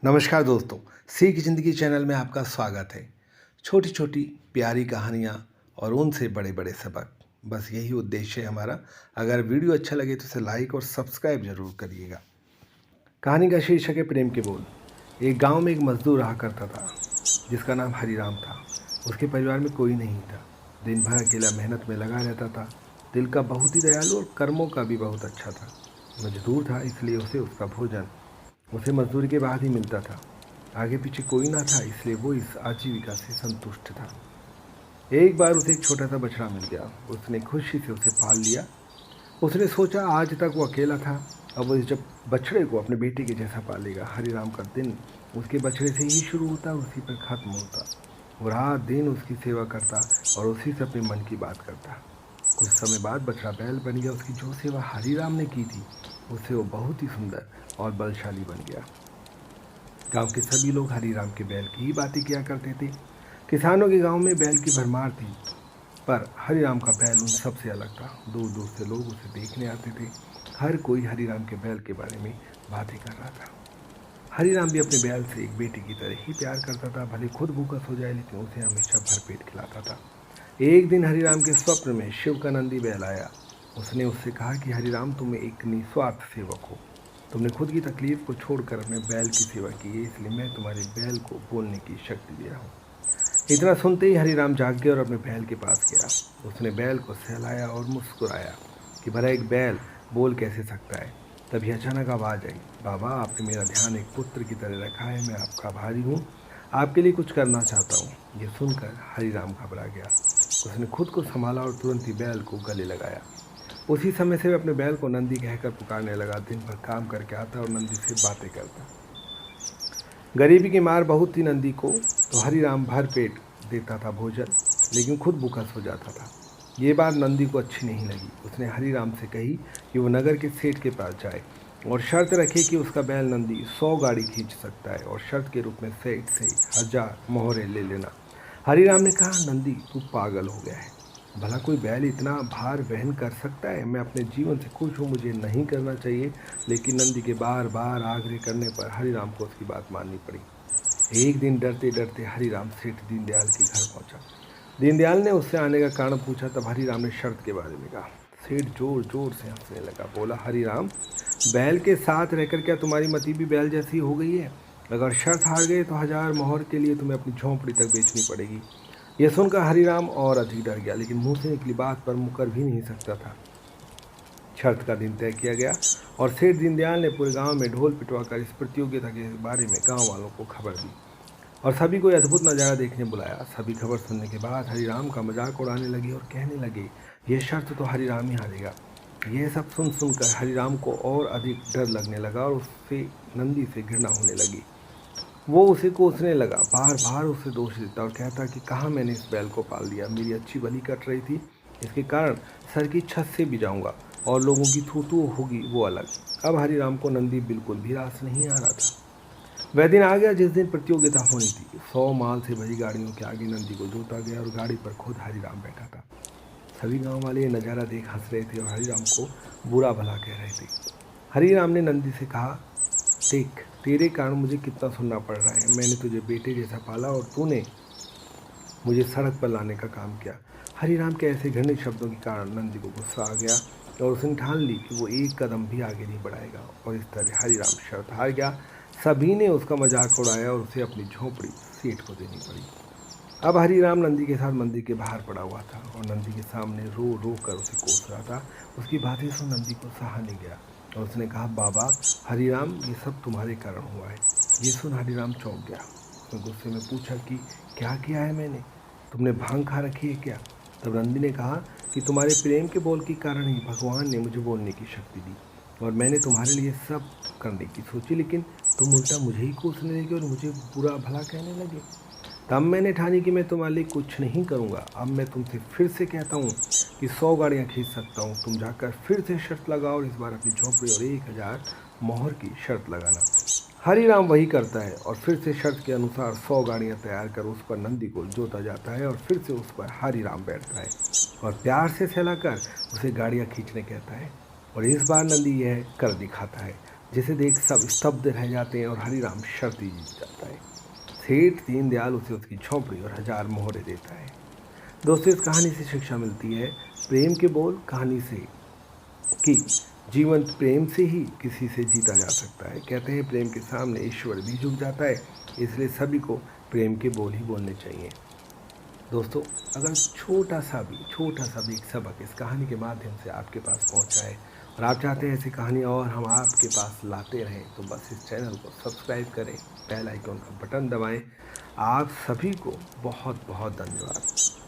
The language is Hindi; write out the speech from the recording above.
नमस्कार दोस्तों, सीख ज़िंदगी चैनल में आपका स्वागत है। छोटी छोटी प्यारी कहानियाँ और उनसे बड़े बड़े सबक, बस यही उद्देश्य है हमारा। अगर वीडियो अच्छा लगे तो इसे लाइक और सब्सक्राइब जरूर करिएगा। कहानी का शीर्षक है प्रेम के बोल। एक गांव में एक मजदूर रहा करता था जिसका नाम हरिराम था। उसके परिवार में कोई नहीं था। दिन भर अकेला मेहनत में लगा रहता था। दिल का बहुत ही दयालु और कर्मों का भी बहुत अच्छा था। मजदूर था इसलिए उसे उसका भोजन उसे मजदूरी के बाद ही मिलता था। आगे पीछे कोई ना था इसलिए वो इस आजीविका से संतुष्ट था। एक बार उसे एक छोटा सा बछड़ा मिल गया। उसने खुशी से उसे पाल लिया। उसने सोचा आज तक वो अकेला था, अब वो जब बछड़े को अपने बेटे के जैसा पालेगा। हरिराम का दिन उसके बछड़े से ही शुरू होता और उसी पर खत्म होता। वो रात दिन उसकी सेवा करता और उसी से अपने मन की बात करता। कुछ समय बाद बछड़ा बैल बन गया। उसकी जो सेवा हरिराम ने की थी उससे वो बहुत ही सुंदर और बलशाली बन गया। गांव के सभी लोग हरिराम के बैल की ही बातें किया करते थे। किसानों के गांव में बैल की भरमार थी, पर हरिराम का बैल उन सबसे अलग था। दूर दूर से लोग उसे देखने आते थे। हर कोई हरिराम के बैल के बारे में बातें कर रहा था। हरिराम भी अपने बैल से एक बेटे की तरह ही प्यार करता था। भले खुद भूखा सो जाए लेकिन उसे हमेशा भरपेट खिलाता था। एक दिन हरिराम के स्वप्न में शिव का नंदी बैल आया। उसने उससे कहा कि हरिराम, तुम एक निस्वार्थ सेवक हो। तुमने खुद की तकलीफ को छोड़कर अपने बैल की सेवा की है, इसलिए मैं तुम्हारे बैल को बोलने की शक्ति दे रहा हूँ। इतना सुनते ही हरिराम जाग गया और अपने बैल के पास गया। उसने बैल को सहलाया और मुस्कुराया कि भला एक बैल बोल कैसे सकता है। तभी अचानक आवाज आई, बाबा, आपने मेरा ध्यान एक पुत्र की तरह रखा है। मैं आपका आभारी हूँ, आपके लिए कुछ करना चाहता हूँ। यह सुनकर हरिराम घबरा गया। उसने खुद को संभाला और तुरंत ही बैल को गले लगाया। उसी समय से वह अपने बैल को नंदी कहकर पुकारने लगा। दिन भर काम करके आता और नंदी से बातें करता। गरीबी की मार बहुत थी नंदी को, तो हरिराम भर पेट देता था भोजन, लेकिन खुद भूखा सो जाता था। ये बात नंदी को अच्छी नहीं लगी। उसने हरिराम से कही कि वो नगर के सेठ के पास जाए और शर्त रखे कि उसका बैल नंदी 100 गाड़ी खींच सकता है और शर्त के रूप में सेठ से 1000 मोहरे ले लेना। हरिराम ने कहा, नंदी, तू पागल हो गया है। भला कोई बैल इतना भार वहन कर सकता है? मैं अपने जीवन से खुश हूँ, मुझे नहीं करना चाहिए। लेकिन नंदी के बार बार आग्रह करने पर हरिराम को उसकी बात माननी पड़ी। एक दिन डरते डरते हरिराम सेठ दीनदयाल के घर पहुंचा। दीनदयाल ने उससे आने का कारण पूछा। तब हरिराम ने शर्त के बारे में कहा। सेठ जोर जोर से हंसने लगा। बोला, हरिराम, बैल के साथ रहकर क्या तुम्हारी मति भी बैल जैसी हो गई है? अगर शर्त हार गए तो 1000 मोहर के लिए तुम्हें अपनी झोंपड़ी तक बेचनी पड़ेगी। यह सुनकर हरिराम और अधिक डर गया, लेकिन मुंह से निकली बात पर मुकर भी नहीं सकता था। शर्त का दिन तय किया गया और सेठ दीनदयाल ने पूरे गांव में ढोल पिटवाकर इस प्रतियोगिता के बारे में गांव वालों को खबर दी और सभी को अद्भुत नज़ारा देखने बुलाया। सभी खबर सुनने के बाद हरिराम का मजाक उड़ाने लगे और कहने लगे, यह शर्त तो हरिराम ही हारेगा। यह सब सुन सुनकर हरिराम को और अधिक डर लगने लगा और उससे नंदी से घृणा होने लगी। वो उसे कोसने लगा, बार बार उसे दोष देता और कहता कि कहाँ मैंने इस बैल को पाल दिया। मेरी अच्छी भली कट रही थी, इसके कारण सर की छत से भी जाऊंगा और लोगों की थू थू होगी वो अलग। अब हरिराम को नंदी बिल्कुल भी रास नहीं आ रहा था। वह दिन आ गया जिस दिन प्रतियोगिता होनी थी। 100 माल से भरी गाड़ियों के आगे नंदी को जोता गया और गाड़ी पर खुद हरिराम बैठा था। सभी गांव वाले ये नज़ारा देख हंस रहे थे और हरिराम को बुरा भला कह रहे थे। हरिराम ने नंदी से कहा, देख, तेरे कारण मुझे कितना सुनना पड़ रहा है। मैंने तुझे बेटे जैसा पाला और तूने मुझे सड़क पर लाने का काम किया। हरिराम के ऐसे घृणित शब्दों के कारण नंदी को गुस्सा आ गया और उसने ठान ली कि वो एक कदम भी आगे नहीं बढ़ाएगा और इस तरह हरिराम शर्त हार गया। सभी ने उसका मजाक उड़ाया और उसे अपनी झोंपड़ी सेठ को देनी पड़ी। अब हरिराम नंदी के साथ मंदिर के बाहर पड़ा हुआ था और नंदी के सामने रो रो कर उसे कोस रहा था। उसकी बातें सुन नंदी को सहा नहीं गया और उसने कहा, बाबा हरिराम, ये सब तुम्हारे कारण हुआ है। ये सुन हरिराम चौंक गया। उसने गुस्से में पूछा कि क्या किया है मैंने? तुमने भांग खा रखी है क्या? तब नंदी ने कहा कि तुम्हारे प्रेम के बोल के कारण ही भगवान ने मुझे बोलने की शक्ति दी और मैंने तुम्हारे लिए सब करने की सोची, लेकिन तुम उल्टा मुझे ही कोसने लगे और मुझे बुरा भला कहने लगे। तब मैंने ठानी कि मैं तुम्हारे लिए कुछ नहीं करूँगा। अब मैं तुमसे फिर से कहता हूँ कि 100 गाड़ियाँ खींच सकता हूँ। तुम जाकर फिर से शर्त लगाओ और इस बार अपनी झोंपड़ी और 1000 मोहर की शर्त लगाना। हरिराम वही करता है और फिर से शर्त के अनुसार 100 गाड़ियाँ तैयार कर उस पर नंदी को जोता जाता है और फिर से उस पर हरिराम बैठता है और प्यार से सहलाकर उसे गाड़ियाँ खींचने कहता है और इस बार नंदी यह कर दिखाता है। जिसे देख सब स्तब्ध रह जाते हैं और हरिराम शर्त ही जीत जाता है। सेठ दीनदयाल उसे उसकी झोंपड़ी और 1000 मोहरे देता है। दोस्तों, इस कहानी से शिक्षा मिलती है प्रेम के बोल कहानी से कि जीवंत प्रेम से ही किसी से जीता जा सकता है। कहते हैं प्रेम के सामने ईश्वर भी झुक जाता है, इसलिए सभी को प्रेम के बोल ही बोलने चाहिए। दोस्तों, अगर छोटा सा भी एक सबक इस कहानी के माध्यम से आपके पास पहुंचा है और आप चाहते हैं ऐसी कहानियाँ और हम आपके पास लाते रहें, तो बस इस चैनल को सब्सक्राइब करें, बेल आइकन का बटन दबाएं। आप सभी को बहुत बहुत धन्यवाद।